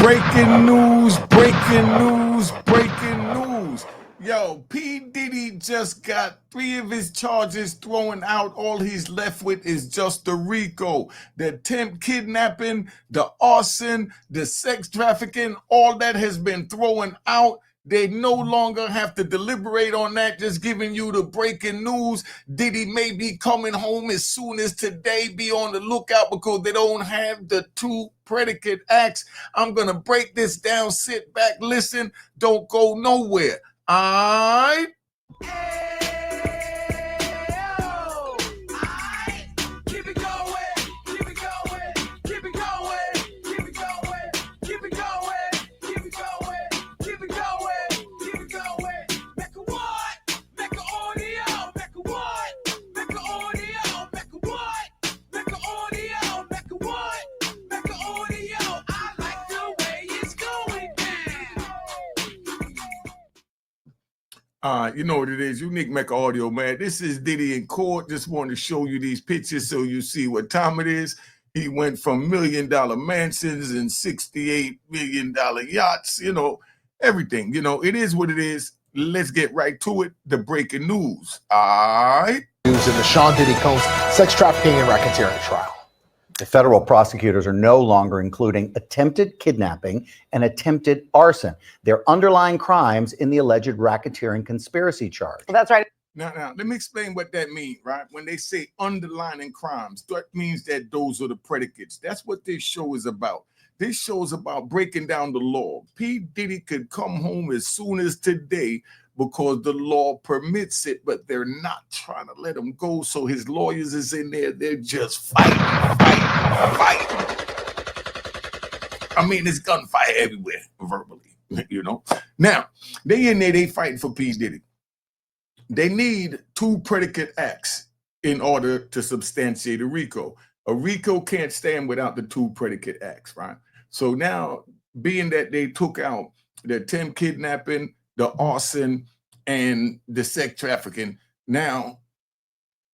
Breaking news, breaking news, breaking news. Yo, P. Diddy just got 3 of his charges thrown out. All he's left with is just the RICO. The attempt kidnapping, the arson, the sex trafficking, all that has been thrown out. They no longer have to deliberate on that, just giving you the breaking news. Diddy may be coming home as soon as today. Be on the lookout because they don't have the 2 predicate acts. I'm going to break this down. Sit back, listen. Don't go nowhere. All right? You know what it is, Unique Mecca Audio, man. This is Diddy in court. Just wanted to show you these pictures so you see what time it is. He went from $1 million mansions and $68 million yachts, you know, everything. You know, it is what it is. Let's get right to it. The breaking news. All right. News in the Sean Diddy Combs sex trafficking and racketeering trial. The federal prosecutors are no longer including attempted kidnapping and attempted arson. They're underlying crimes in the alleged racketeering conspiracy charge. That's right. Now, let me explain what that means, right? When they say underlying crimes, that means that those are the predicates. That's what this show is about. This show is about breaking down the law. P. Diddy could come home as soon as today because the law permits it, but they're not trying to let him go. So his lawyers is in there. They're just fighting. I mean, there's gunfire everywhere, verbally, you know. Now, they in there, they fighting for P. Diddy. They need 2 predicate acts in order to substantiate a RICO. A RICO can't stand without the 2 predicate acts, right? So now, being that they took out the attempt kidnapping, the arson, and the sex trafficking, now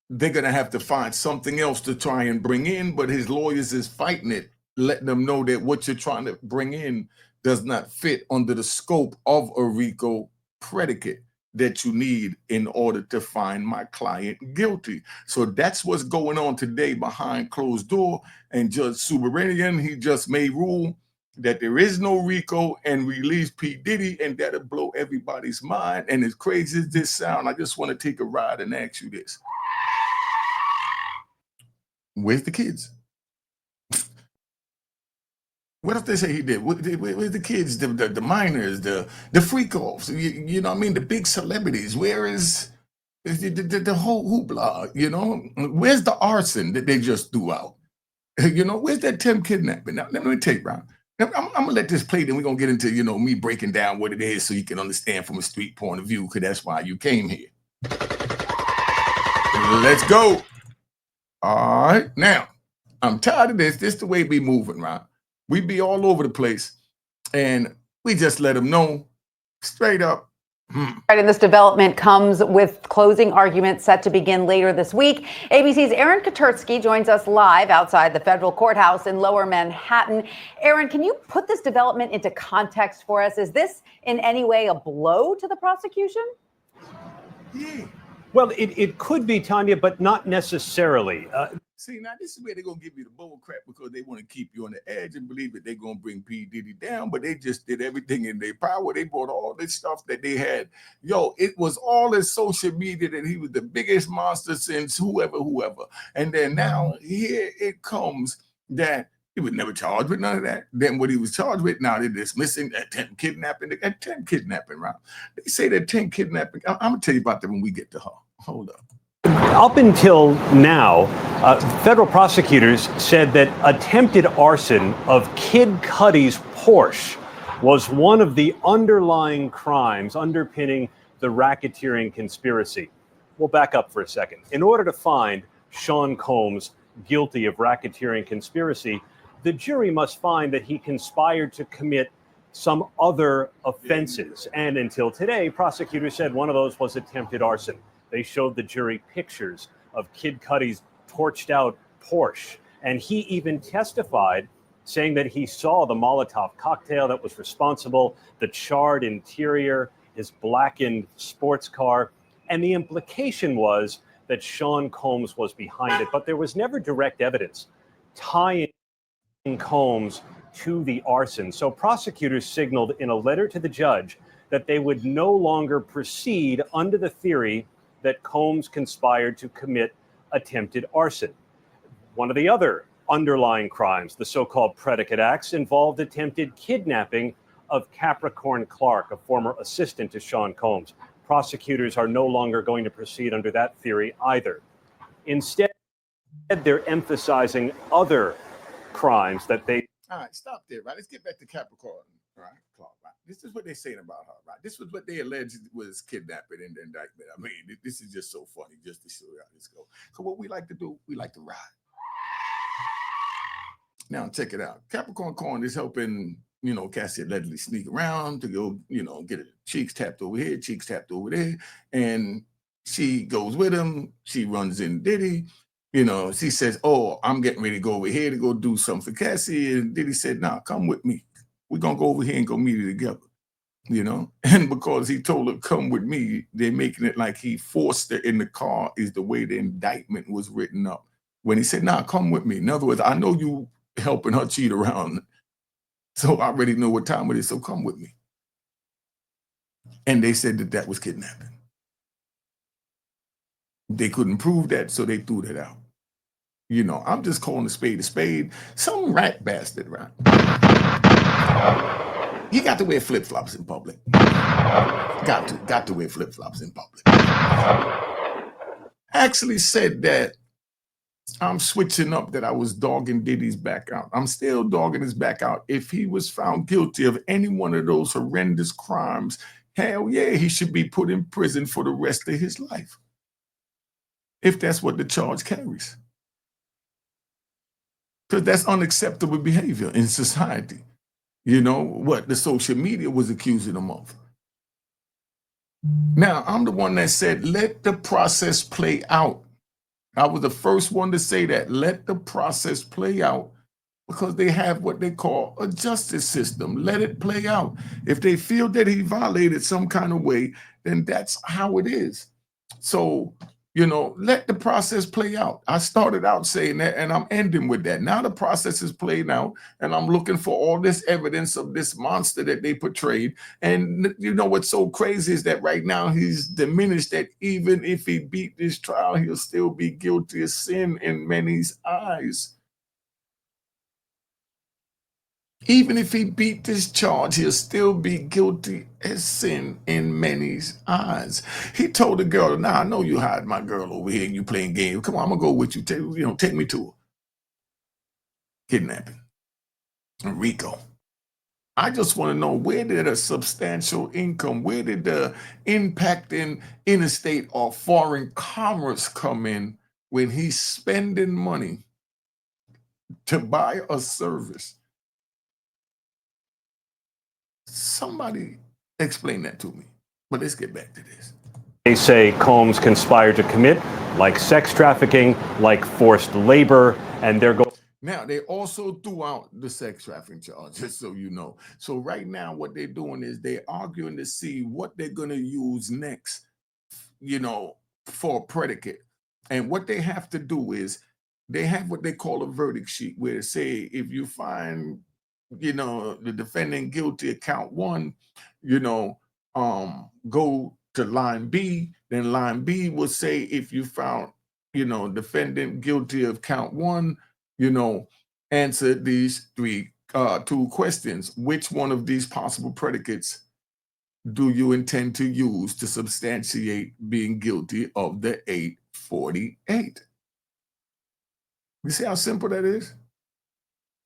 they're going to have to find something else to try and bring in, but his lawyers is fighting it, letting them know that what you're trying to bring in does not fit under the scope of a RICO predicate that you need in order to find my client guilty. So that's what's going on today behind closed door. And Judge Subramanian, he just made rule that there is no RICO and release P. Diddy, and that'll blow everybody's mind. And as crazy as this sound, I just want to take a ride and ask you this. Where's the kids? What if they say he did? Where's the kids, the minors, the freak-offs, you know what I mean? The big celebrities. Where is the whole hoopla, you know? Where's the arson that they just threw out? You know, where's that attempt kidnapping? Now, let me take Ron. I'm going to let this play, then we're going to get into, you know, me breaking down what it is so you can understand from a street point of view, because that's why you came here. Let's go. All right. Now, I'm tired of this. This is the way we moving, right? We be all over the place, and we just let them know straight up. Right, and this development comes with closing arguments set to begin later this week. ABC's Aaron Katersky joins us live outside the federal courthouse in Lower Manhattan. Aaron, can you put this development into context for us? Is this in any way a blow to the prosecution? Yeah. Well, it could be, Tanya, but not necessarily. See, now this is where they're going to give you the bull crap because they want to keep you on the edge and believe that they're going to bring P. Diddy down, but they just did everything in their power. They brought all this stuff that they had. Yo, it was all in social media that he was the biggest monster since whoever. And then now here it comes that he was never charged with none of that. Then what he was charged with, now they're dismissing attempt kidnapping, right? They say that attempt kidnapping. I'm going to tell you about that when we get to her. Hold up. Up until now, federal prosecutors said that attempted arson of Kid Cudi's Porsche was one of the underlying crimes underpinning the racketeering conspiracy. We'll back up for a second. In order to find Sean Combs guilty of racketeering conspiracy, the jury must find that he conspired to commit some other offenses. And until today, prosecutors said one of those was attempted arson. They showed the jury pictures of Kid Cudi's torched out Porsche. And he even testified saying that he saw the Molotov cocktail that was responsible, the charred interior, his blackened sports car, and the implication was that Sean Combs was behind it, but there was never direct evidence tying Combs to the arson. So prosecutors signaled in a letter to the judge that they would no longer proceed under the theory that Combs conspired to commit attempted arson. One of the other underlying crimes, the so-called predicate acts, involved attempted kidnapping of Capricorn Clark, a former assistant to Sean Combs. Prosecutors are no longer going to proceed under that theory either. Instead, they're emphasizing other crimes that they... All right, stop there, right? Let's get back to Capricorn, right? Clark, right? This is what they're saying about her, right? This was what they alleged was kidnapping in the indictment. I mean, this is just so funny just to show you how this goes. So what we like to do, we like to ride. Now, check it out. Capricorn Corn is helping, Cassie allegedly sneak around to go, get her cheeks tapped over here, cheeks tapped over there. And she goes with him. She runs in Diddy. She says, oh, I'm getting ready to go over here to go do something for Cassie. And Diddy said, nah, come with me. We're going to go over here and go meet her together. And because he told her, come with me, they're making it like he forced her in the car is the way the indictment was written up. When he said, nah, come with me. In other words, I know you helping her cheat around. So I already know what time it is, so come with me. And they said that was kidnapping. They couldn't prove that, so they threw that out. I'm just calling a spade a spade. Some rat bastard, right? You got to wear flip-flops in public. Got to wear flip-flops in public. Actually said that I'm switching up, that I was dogging Diddy's back out. I'm still dogging his back out. If he was found guilty of any one of those horrendous crimes, hell yeah, he should be put in prison for the rest of his life. If that's what the charge carries. Because that's unacceptable behavior in society. What the social media was accusing him of. Now, I'm the one that said, let the process play out. I was the first one to say that. Let the process play out, because they have what they call a justice system. Let it play out. If they feel that he violated some kind of way, then that's how it is. So, let the process play out. I started out saying that, and I'm ending with that. Now the process is playing out, and I'm looking for all this evidence of this monster that they portrayed. And what's so crazy is that right now he's diminished, that even if he beat this trial, he'll still be guilty of sin in many's eyes. Even if he beat this charge, he'll still be guilty as sin in many's eyes. He told the girl, nah, I know you hide my girl over here and you playing games. Come on, I'm going to go with you. Take me to her. Kidnapping. Rico. I just want to know, where did a substantial income, where did the impact in interstate or foreign commerce come in when he's spending money to buy a service? Somebody explain that to me. But let's get back to this. They say Combs conspired to commit, like sex trafficking, like forced labor, and they're going... Now, they also threw out the sex trafficking charge, just so you know. So right now, what they're doing is they're arguing to see what they're going to use next, for a predicate. And what they have to do is they have what they call a verdict sheet, where they say, if you find the defendant guilty of count one, go to line B. Then line B will say, if you found, defendant guilty of count one, answer these two questions. Which one of these possible predicates do you intend to use to substantiate being guilty of the 848? You see how simple that is?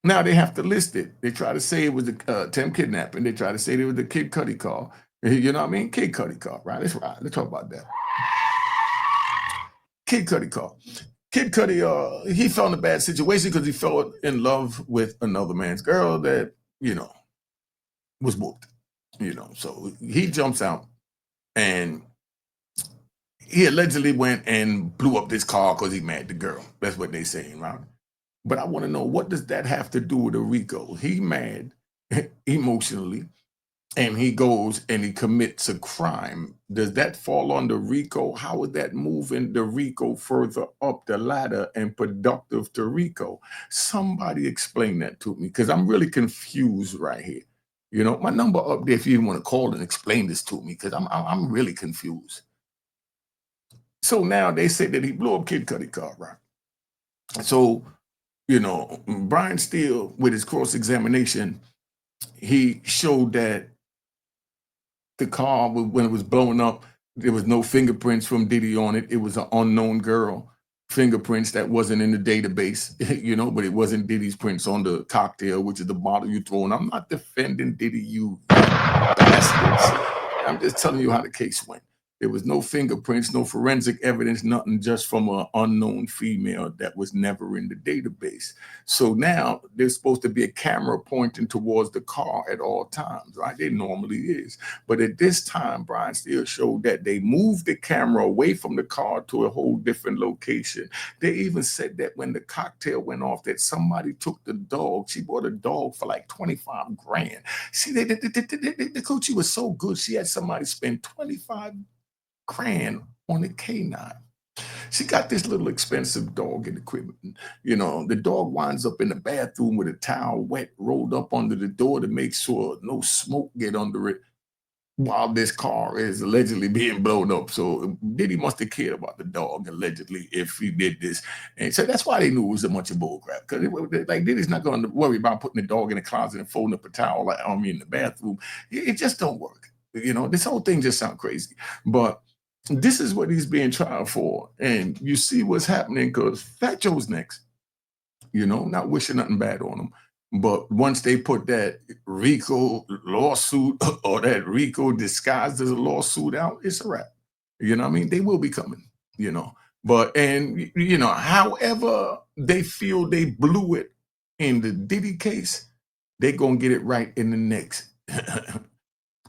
Now they have to list it. They try to say it was the attempt kidnapping. They try to say it was the Kid Cudi car. You know what I mean? Kid Cudi car, right? Let's talk about that. Kid Cudi car. Kid Cudi, he fell in a bad situation because he fell in love with another man's girl that, was whooped. So he jumps out and he allegedly went and blew up this car because he mad at the girl. That's what they saying, right? But I want to know, what does that have to do with a RICO? He mad emotionally, and he goes and he commits a crime. Does that fall under RICO? How is that moving the RICO further up the ladder and productive to RICO? Somebody explain that to me, because I'm really confused right here. You know, my number up there if you want to call and explain this to me, because I'm really confused. So now they say that he blew up Kid Cudi car, right? So, you know, Brian Steele, with his cross-examination, he showed that the car, when it was blowing up, there was no fingerprints from Diddy on it. It was an unknown girl fingerprints that wasn't in the database, you know, but it wasn't Diddy's prints on the cocktail, which is the bottle you throw. And I'm not defending Diddy, you bastards. I'm just telling you how the case went. There was no fingerprints, no forensic evidence, nothing, just from an unknown female that was never in the database. So now there's supposed to be a camera pointing towards the car at all times, right? It normally is. But at this time, Brian Steele showed that they moved the camera away from the car to a whole different location. They even said that when the cocktail went off, that somebody took the dog. She bought a dog for like 25 grand. See, the coochie was so good, she had somebody spend 25 grand on a canine. She got this little expensive dog and equipment. You know, the dog winds up in the bathroom with a towel wet, rolled up under the door to make sure no smoke get under it, while this car is allegedly being blown up. So Diddy must have cared about the dog, allegedly, if he did this. And so that's why they knew it was a bunch of bullcrap. Because like Diddy's not going to worry about putting the dog in the closet and folding up a towel like in the bathroom. It just don't work. You know, this whole thing just sounds crazy. But this is what he's being tried for. And you see what's happening, because Fat Joe's next. You know, not wishing nothing bad on him. But once they put that RICO lawsuit or that RICO disguised as a lawsuit out, it's a wrap. You know what I mean? They will be coming, you know. But, and, you know, however they feel they blew it in the Diddy case, they're going to get it right in the next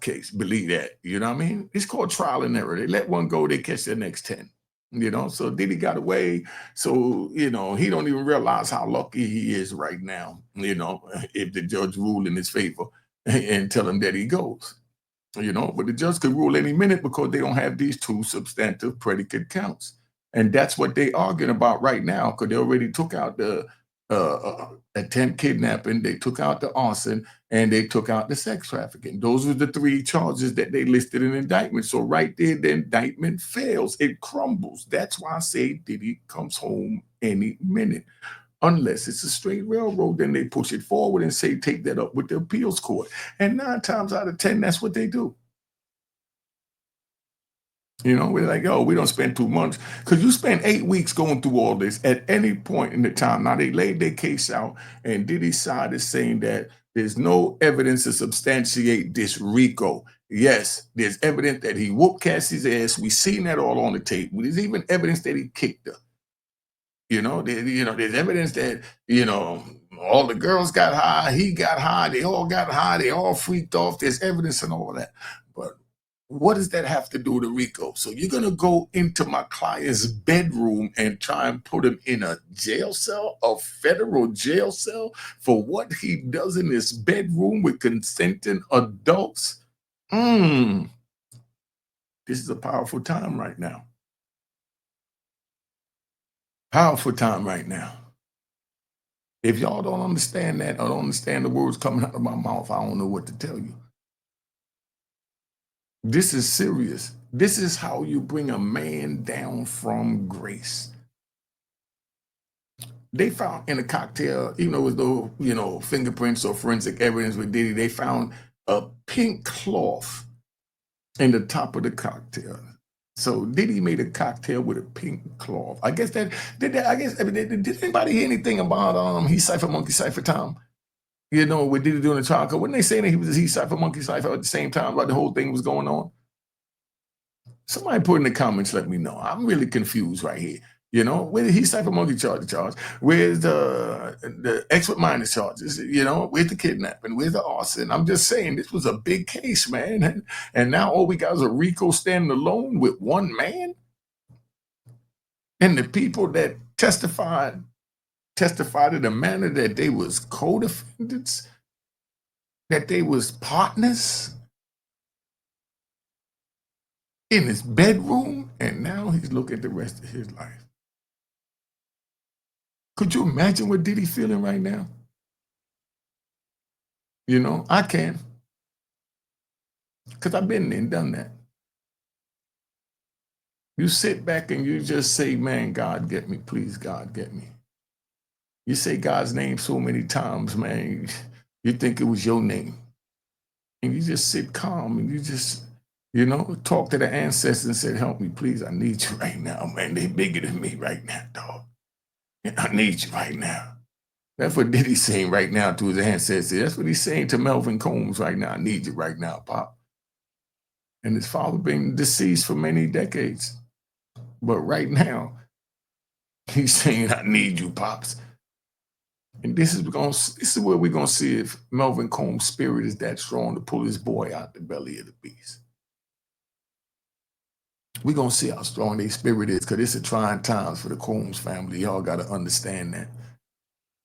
case. Believe that. You know what I mean? It's called trial and error. They let one go, they catch the next 10. You know, so Diddy got away. So, you know, he don't even realize how lucky he is right now, you know, if the judge ruled in his favor and tell him that he goes, you know, but the judge could rule any minute because they don't have these two substantive predicate counts. And that's what they arguing about right now, because they already took out the attempt kidnapping, they took out the arson, and they took out the sex trafficking. Those were the three charges that they listed in indictment. So right there, the indictment fails. It crumbles. That's why I say Diddy comes home any minute. Unless it's a straight railroad, then they push it forward and say, take that up with the appeals court. And 9 times out of 10, that's what they do. You know, we're like, oh, we don't spend 2 months. Because you spend 8 weeks going through all this at any point in the time. Now, they laid their case out, and Diddy's side is saying that there's no evidence to substantiate this RICO. Yes, there's evidence that he whooped Cassie's ass. We've seen that all on the tape. There's even evidence that he kicked her. You know, there's evidence that, you know, all the girls got high, he got high, they all got high, they all freaked off. There's evidence and all of that. But what does that have to do with RICO? So you're going to go into my client's bedroom and try and put him in a jail cell, a federal jail cell, for what he does in his bedroom with consenting adults? This is a powerful time right now. Powerful time right now. If y'all don't understand that or don't understand the words coming out of my mouth, I don't know what to tell you. This is serious. This is how you bring a man down from grace. They found in a cocktail, even though there was no, you know, fingerprints or forensic evidence with Diddy, they found a pink cloth in the top of the cocktail. So Diddy made a cocktail with a pink cloth. I guess did anybody hear anything about He Cypher Monkey Cypher Tom? You know, with Diddy doing the trial? Wasn't they saying that he was a He Cypher Monkey Cypher at the same time while the whole thing was going on? Somebody put in the comments, let me know. I'm really confused right here. You know, where did He Cypher Monkey charge? Where's the expert minus charges? You know, where's the kidnapping? Where's the arson? I'm just saying, this was a big case, man. And now all we got is a RICO standing alone with one man. And the people that testified testified in the manner that they was co-defendants, that they was partners in his bedroom, and now he's looking at the rest of his life. Could you imagine what Diddy feeling right now? You know, I can. Because I've been there and done that. You sit back and you just say, man, God, get me. Please, God, get me. You say God's name so many times, man, you think it was your name. And you just sit calm and you just, you know, talk to the ancestors and say, help me, please. I need you right now, man. They bigger than me right now, dog. I need you right now. That's what Diddy's saying right now to his ancestors. That's what he's saying to Melvin Combs right now. I need you right now, Pop. And his father been deceased for many decades. But right now, he's saying, I need you, Pops. And this is where we're gonna see if Melvin Combs' spirit is that strong to pull his boy out the belly of the beast. We're gonna see how strong their spirit is, because it's a trying times for the Combs family. Y'all gotta understand that.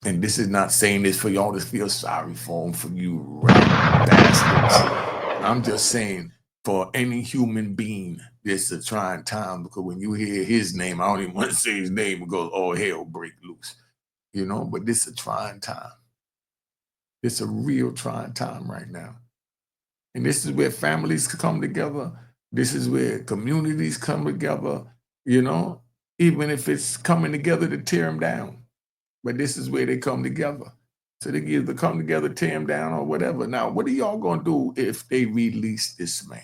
And this is not saying this for y'all to feel sorry for them, for you rat bastards. I'm just saying, for any human being, this is a trying time, because when you hear his name, I don't even want to say his name, it goes, oh, hell break loose. You know, but this is a trying time. It's a real trying time right now. And this is where families come together. This is where communities come together, you know, even if it's coming together to tear them down. But this is where they come together. So they either come together, tear him down, or whatever. Now, what are y'all going to do if they release this man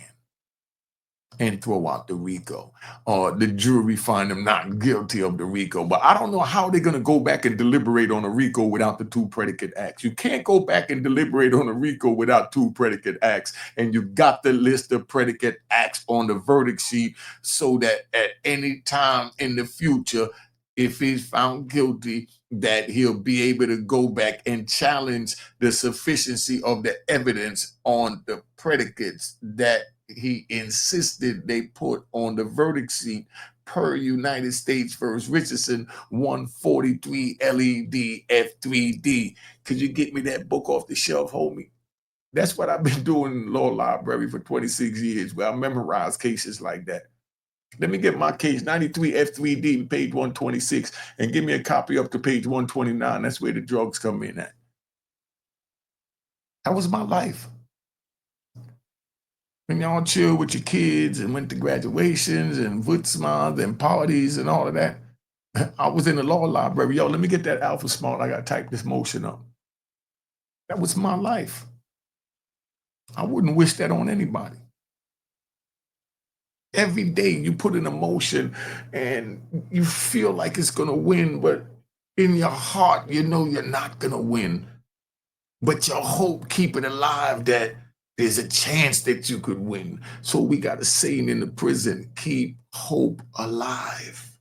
and throw out the RICO, or the jury find him not guilty of the RICO? But I don't know how they're going to go back and deliberate on a RICO without the 2 predicate acts. You can't go back and deliberate on a RICO without 2 predicate acts. And you got the list of predicate acts on the verdict sheet, so that at any time in the future, if he's found guilty, that he'll be able to go back and challenge the sufficiency of the evidence on the predicates that he insisted they put on the verdict sheet, per United States versus Richardson 143 LED F3D. Could you get me that book off the shelf, homie? That's what I've been doing in the law library for 26 years, where I memorize cases like that. Let me get my case, 93 F3D, page 126, and give me a copy up to page 129. That's where the drugs come in at. That was my life. When y'all chill with your kids and went to graduations and Wutzmans and parties and all of that, I was in the law library. Yo, let me get that Alpha Smart. I got to type this motion up. That was my life. I wouldn't wish that on anybody. Every day you put in a motion and you feel like it's going to win, but in your heart, you know you're not going to win. But your hope keep it alive that there's a chance that you could win. So we got a saying in the prison, keep hope alive.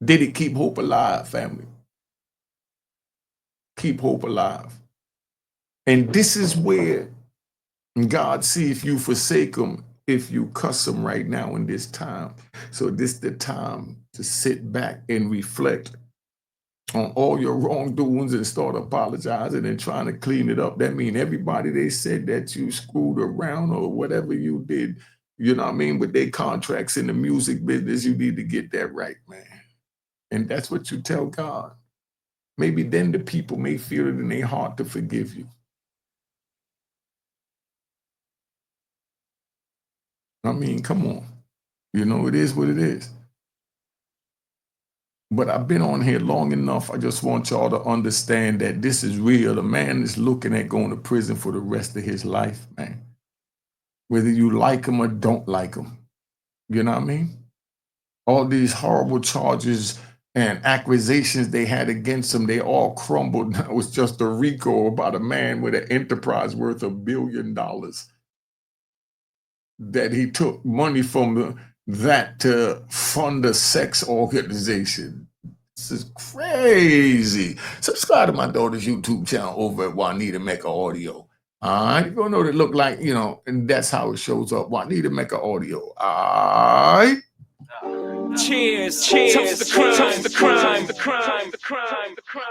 Did it keep hope alive, family? Keep hope alive. And this is where God see if you forsake him, if you cuss him right now in this time. So this is the time to sit back and reflect on all your wrongdoings and start apologizing and trying to clean it up. That means everybody they said that you screwed around or whatever you did, you know what I mean, with their contracts in the music business, you need to get that right, man. And that's what you tell God. Maybe then the people may feel it in their heart to forgive you. I mean, come on. You know, it is what it is. But I've been on here long enough. I just want y'all to understand that this is real. The man is looking at going to prison for the rest of his life, man. Whether you like him or don't like him. You know what I mean? All these horrible charges and accusations they had against him, they all crumbled. It was just a RICO about a man with an enterprise worth $1 billion. That he took money from that to fund a sex organization. This is crazy. Subscribe to my daughter's YouTube channel over at Juanita Mecca Audio. All right, you're gonna know what it look like, you know, and that's how it shows up. Juanita Mecca Audio. All right. Cheers, cheers, toast the crime, toast the crime, the crime, the crime, the crime.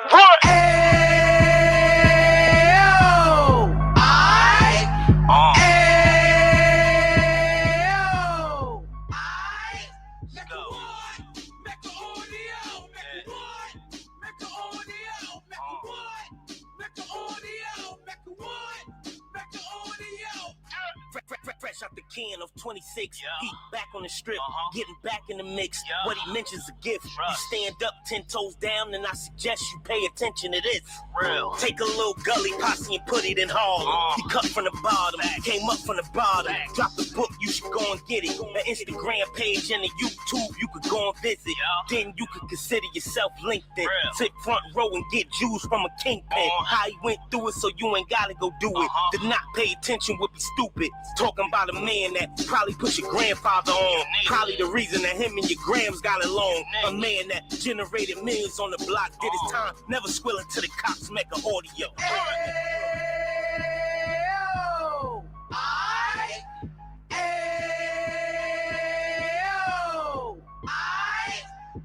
Fresh out the can of 26, he back on the strip, getting back in the mix. What he mentions a gift. You stand up 10 toes down, and I suggest you pay attention to this. Take a little gully posse and put it in Harlem. He cut from the bottom, came up from the bottom. Drop the book, you should go and get it. An Instagram page and a YouTube you could go and visit. Then you could consider yourself LinkedIn. Sit front row and get Jews from a kingpin. How he went through it, so you ain't gotta go do it. To not pay attention would be stupid. Talking about a man that probably put your grandfather on. Probably the reason that him and your grams got along. A man that generated millions on the block, did his time, never squilling to the cops, make an audio.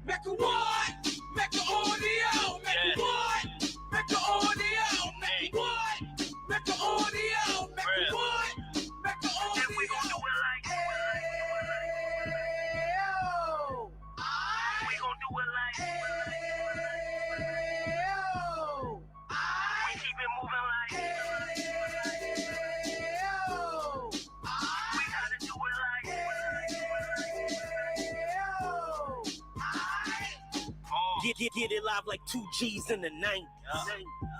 Make a what? Make a audio. Make a what? Make a audio. Make a what? Make a audio. Make a what? Make a audio. And we gon' do it like we gon' do it like we keep it moving like we gotta do it like Get it live like 2 G's in the 90s.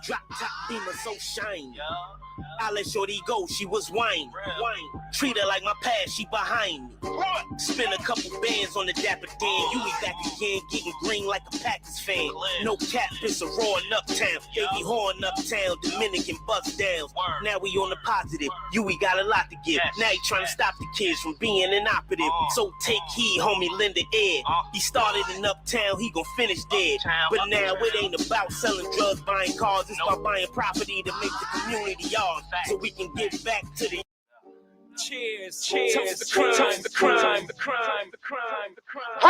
Drop top beamer so shiny. I let shorty go, she was wine. Treat her like my past, she behind me. Spin a couple bands on the dapper Dan. You be back again, getting green like a Packers fan. No cap, it's a roaring uptown. Baby horn uptown, Dominican bust downs. Now we on the positive, we got a lot to give. Now he trying to stop the kids from being inoperative. So take heed, homie, lend an ear. He started in uptown, he gon' finish dead. But now it ain't about selling drugs, buying cars. It's about buying property to make the community ours. So we can get back to the cheers, cheers, toast the crime, the crime, the crime, the crime, the crime.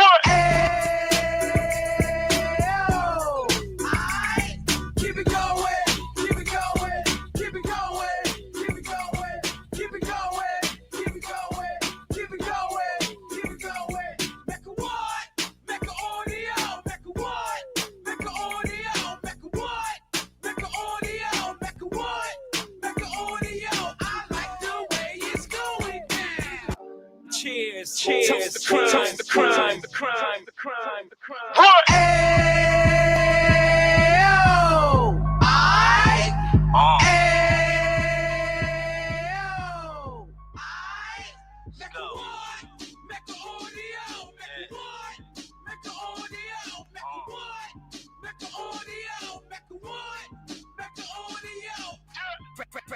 Keep it going, keep it going, keep it going, keep it going, keep it going, keep it going, keep it going, keep it going. Make a what? Make a audio, make a what? Make a audio, make a what? Make a audio, make a what? Make a audio. I like the way it's going down. Cheers, cheers, toast the crime, the crime, the crime, the crime, the crime.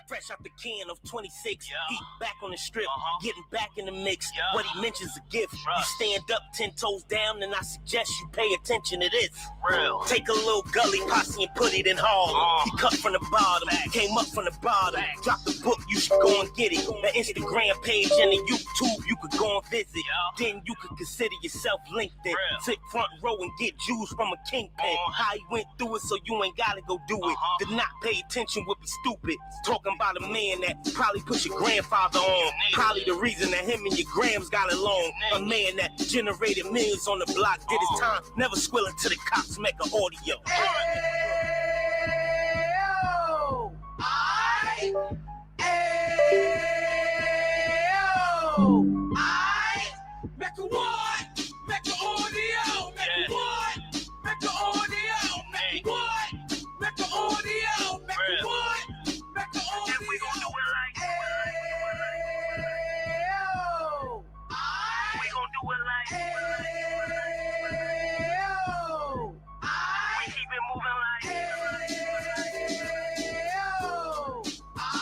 Fresh out the can of 26, he back on the strip, getting back in the mix. What he mentions a gift. You stand up 10 toes down, and I suggest you pay attention to this. Take a little gully posse and put it in Harlem. He cut from the bottom, came up from the bottom. Drop the book, you should go and get it. The Instagram page and the YouTube you could go and visit. Then you could consider yourself LinkedIn. Sit front row and get Jews from a kingpin. How he went through it, so you ain't gotta go do it. To not pay attention would be stupid. Talking about a man that probably put your grandfather on. Probably the reason that him and your grams got along. A man that generated millions on the block, did his time, never squilling to the cops, make an audio. Make a what?